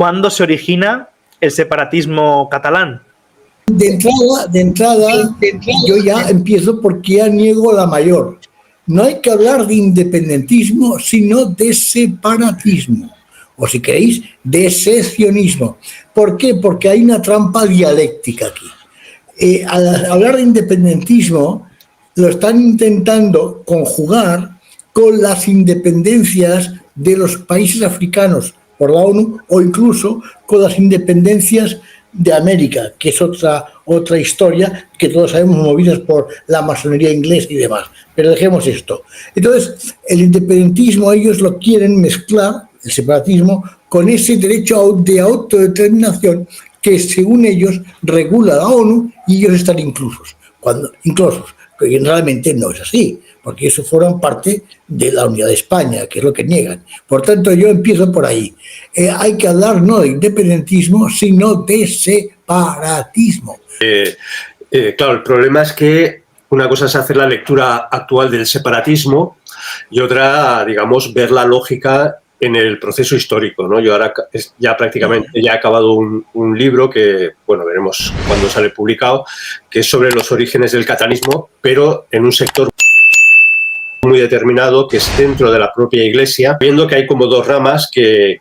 ¿cuándo se origina el separatismo catalán? De entrada, yo ya empiezo porque ya niego la mayor. No hay que hablar de independentismo, sino de separatismo. O si queréis, de secesionismo. ¿Por qué? Porque hay una trampa dialéctica aquí. Al hablar de independentismo, lo están intentando conjugar con las independencias de los países africanos por la ONU o incluso con las independencias de América, que es otra historia que todos sabemos, movidas por la masonería inglesa y demás. Pero dejemos esto. Entonces, el independentismo ellos lo quieren mezclar, el separatismo, con ese derecho de autodeterminación que según ellos regula la ONU y ellos están inclusos, que realmente no es así, porque eso forman parte de la unidad de España, que es lo que niegan. Por tanto, yo empiezo por ahí. Hay que hablar no de independentismo, sino de separatismo. Claro, el problema es que una cosa es hacer la lectura actual del separatismo y otra, digamos, ver la lógica en el proceso histórico, ¿no? Yo ahora ya prácticamente ya he acabado un libro que, bueno, veremos cuándo sale publicado, que es sobre los orígenes del catalanismo, pero en un sector muy determinado que es dentro de la propia Iglesia, viendo que hay como dos ramas, que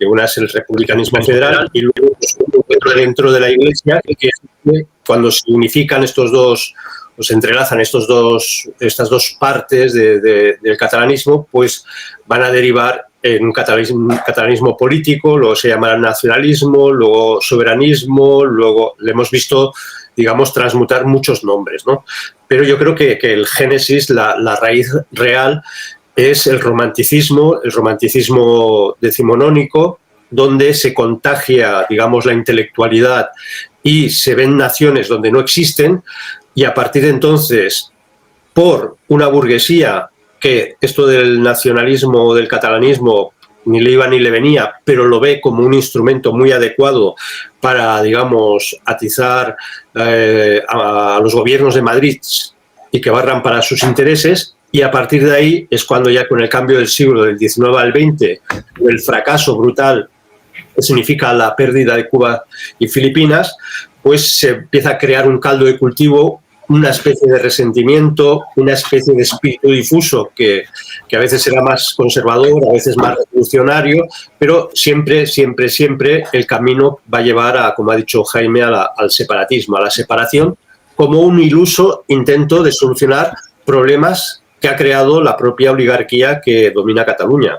una es el republicanismo federal y luego dentro de la Iglesia, que cuando se unifican estos dos, o se entrelazan estas dos partes del catalanismo, pues van a derivar en un catalanismo político, luego se llamará nacionalismo, luego soberanismo, luego le hemos visto, digamos, transmutar muchos nombres, ¿no? Pero yo creo que el génesis, la raíz real, es el romanticismo decimonónico, donde se contagia, digamos, la intelectualidad y se ven naciones donde no existen, y a partir de entonces, por una burguesía que esto del nacionalismo o del catalanismo ni le iba ni le venía, pero lo ve como un instrumento muy adecuado para, digamos, atizar a los gobiernos de Madrid y que barran para sus intereses, y a partir de ahí es cuando ya con el cambio del siglo del XIX al XX, el fracaso brutal que significa la pérdida de Cuba y Filipinas, pues se empieza a crear un caldo de cultivo, una especie de resentimiento, una especie de espíritu difuso que a veces será más conservador, a veces más revolucionario, pero siempre el camino va a llevar a, como ha dicho Jaime, al separatismo, a la separación, como un iluso intento de solucionar problemas que ha creado la propia oligarquía que domina Cataluña.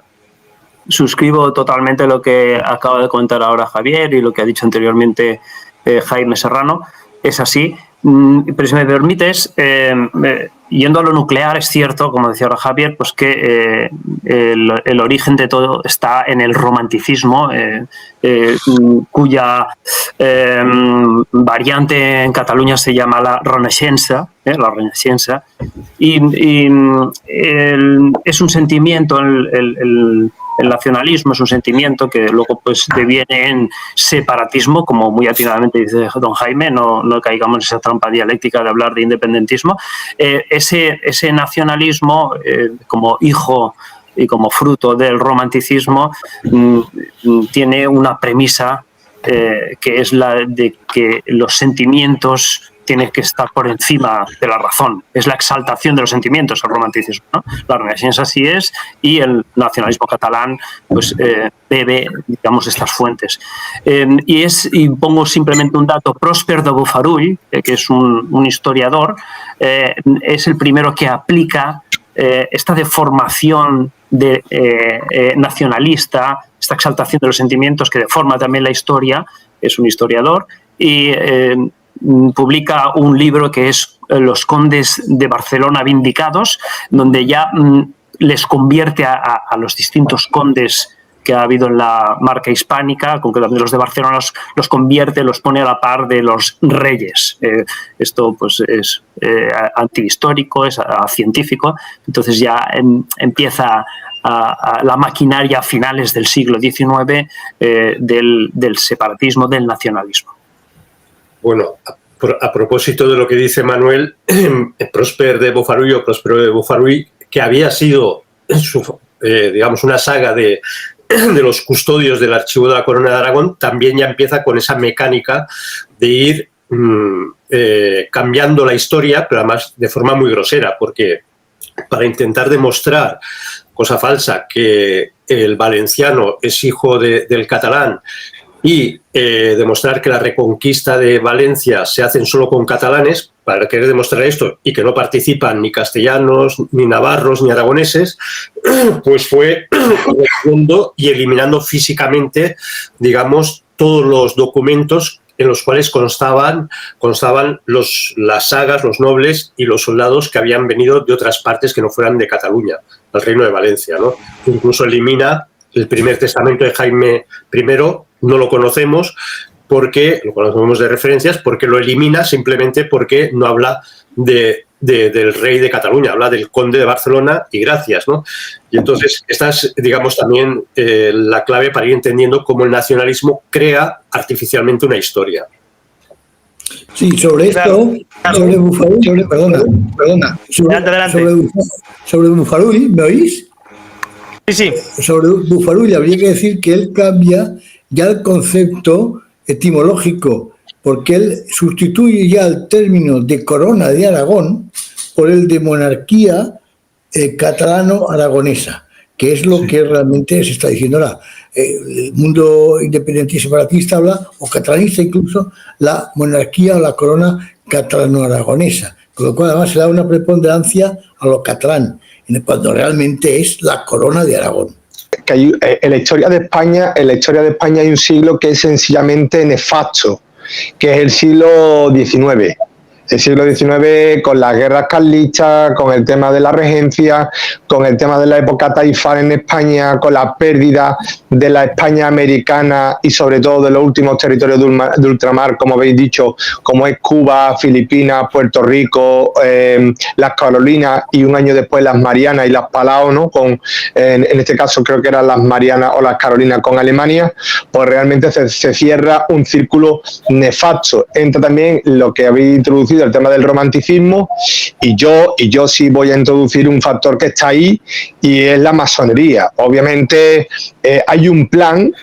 Suscribo totalmente lo que acaba de comentar ahora Javier y lo que ha dicho anteriormente Jaime Serrano. Es así. Pero si me permites, yendo a lo nuclear, es cierto, como decía ahora Javier, pues que el origen de todo está en el romanticismo, cuya variante en Cataluña se llama la Renaixença, y es un sentimiento, el nacionalismo es un sentimiento que luego pues deviene en separatismo, como muy atinadamente dice don Jaime, no caigamos en esa trampa dialéctica de hablar de independentismo. Ese nacionalismo, como hijo y como fruto del romanticismo, tiene una premisa que es la de que los sentimientos tiene que estar por encima de la razón. Es la exaltación de los sentimientos, el romanticismo, ¿no? La Renaixença así es, y el nacionalismo catalán pues bebe, digamos, estas fuentes. Y pongo simplemente un dato. Prósper de Bofarull, que es un historiador, es el primero que aplica esta deformación nacionalista, esta exaltación de los sentimientos que deforma también la historia. Es un historiador y publica un libro que es Los condes de Barcelona vindicados, donde ya les convierte a los distintos condes que ha habido en la marca hispánica, concretamente los de Barcelona, los convierte, los pone a la par de los reyes. Esto pues es antihistórico, es científico. Entonces ya empieza la maquinaria a finales del siglo XIX del separatismo, del nacionalismo. Bueno, a propósito de lo que dice Manuel, Próspero de Bofarull, que había sido, digamos, una saga de de los custodios del archivo de la Corona de Aragón, también ya empieza con esa mecánica de ir cambiando la historia, pero además de forma muy grosera, porque para intentar demostrar, cosa falsa, que el valenciano es hijo del catalán y demostrar que la reconquista de Valencia se hacen solo con catalanes, para querer demostrar esto y que no participan ni castellanos, ni navarros, ni aragoneses, pues fue reduciendo y eliminando físicamente, digamos, todos los documentos en los cuales constaban las sagas, los nobles y los soldados que habían venido de otras partes que no fueran de Cataluña, al Reino de Valencia, ¿no? Incluso elimina el primer testamento de Jaime I, no lo conocemos, porque lo conocemos de referencias, porque lo elimina simplemente porque no habla del rey de Cataluña, habla del conde de Barcelona y gracias, ¿no? Y entonces esta es, digamos, también la clave para ir entendiendo cómo el nacionalismo crea artificialmente una historia. Sí, sobre esto, sobre Bufarull, sobre Bufarull, ¿me oís? Sí. Sobre Bufarull habría que decir que él cambia ya el concepto etimológico, porque él sustituye ya el término de corona de Aragón por el de monarquía catalano-aragonesa, que es lo que realmente se está diciendo ahora. El mundo independentista y separatista habla, o catalanista incluso, la monarquía o la corona catalano-aragonesa, con lo cual además se da una preponderancia a lo catalán, cuando realmente es la corona de Aragón. Que hay, en la historia de España hay un siglo que es sencillamente nefasto, que es el siglo XIX. El siglo XIX, con las guerras carlistas, con el tema de la regencia, con el tema de la época taifán en España, con la pérdida de la España americana y sobre todo de los últimos territorios de ultramar, como habéis dicho, como es Cuba, Filipinas, Puerto Rico, las Carolinas y un año después las Marianas y las Palau, ¿no? En este caso creo que eran las Marianas o las Carolinas con Alemania, pues realmente se cierra un círculo nefasto. Entra también lo que habéis introducido, el tema del romanticismo, y yo sí voy a introducir un factor que está ahí, y es la masonería. Obviamente hay un plan,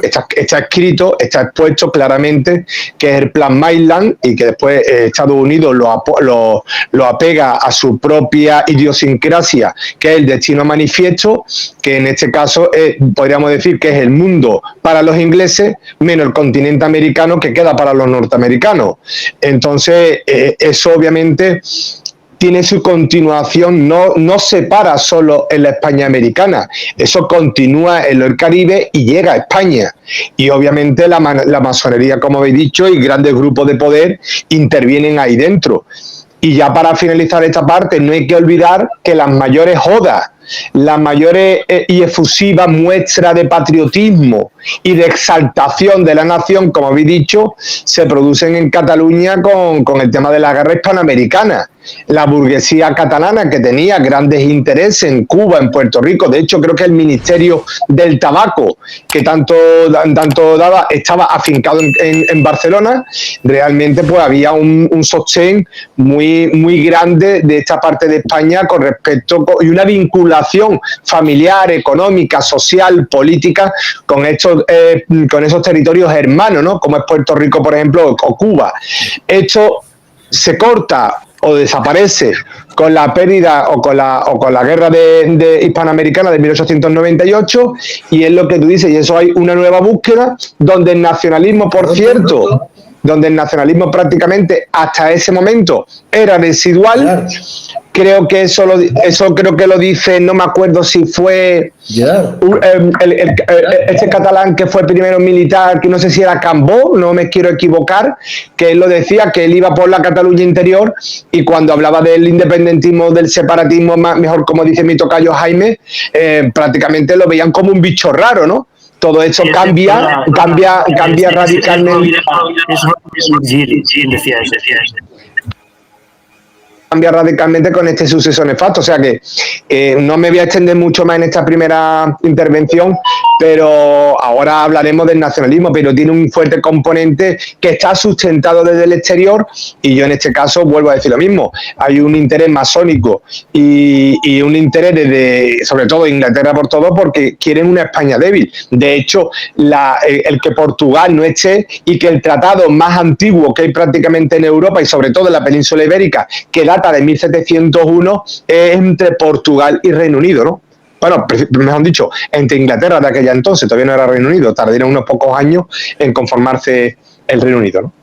está escrito, está expuesto claramente, que es el plan Maitland, y que después Estados Unidos lo apega a su propia idiosincrasia, que es el destino manifiesto, que en este caso podríamos decir que es el mundo para los ingleses, menos el continente americano, que queda para los norteamericanos. Entonces, eso obviamente tiene su continuación, no se para solo en la España americana, eso continúa en el Caribe y llega a España. Y obviamente la masonería, como habéis dicho, y grandes grupos de poder intervienen ahí dentro. Y ya para finalizar esta parte, no hay que olvidar que las mayores jodas, las mayores y efusivas muestras de patriotismo y de exaltación de la nación, como habéis dicho, se producen en Cataluña con el tema de la guerra hispanoamericana. La burguesía catalana, que tenía grandes intereses en Cuba, en Puerto Rico, de hecho creo que el Ministerio del Tabaco, que tanto daba, estaba afincado en Barcelona, realmente pues había un sostén muy grande de esta parte de España con respecto, y una vinculación familiar, económica, social, política con esos territorios hermanos, ¿no? Como es Puerto Rico, por ejemplo, o Cuba. Esto se corta o desaparece con la pérdida o con la guerra de hispanoamericana de 1898, y es lo que tú dices, y eso hay una nueva búsqueda donde el nacionalismo, por cierto, donde el nacionalismo prácticamente hasta ese momento era residual. Creo que eso creo que lo dice, no me acuerdo si fue este catalán que fue primero militar, que no sé si era Cambó, no me quiero equivocar, que él lo decía, que él iba por la Cataluña interior, y cuando hablaba del independentismo, del separatismo, mejor como dice mi tocayo Jaime, prácticamente lo veían como un bicho raro, ¿no? Todo eso cambia radicalmente. Eso Gil decía eso. cambia radicalmente con este suceso nefasto. O sea que no me voy a extender mucho más en esta primera intervención, pero ahora hablaremos del nacionalismo, pero tiene un fuerte componente que está sustentado desde el exterior, y yo en este caso vuelvo a decir lo mismo. Hay un interés masónico y un interés de, sobre todo de Inglaterra por todo, porque quieren una España débil. De hecho, el que Portugal no esté y que el tratado más antiguo que hay prácticamente en Europa y sobre todo en la península ibérica, que data de 1701, es entre Portugal y Reino Unido, ¿no? Bueno, mejor dicho, entre Inglaterra de aquella entonces, todavía no era Reino Unido, tardaron unos pocos años en conformarse el Reino Unido, ¿no?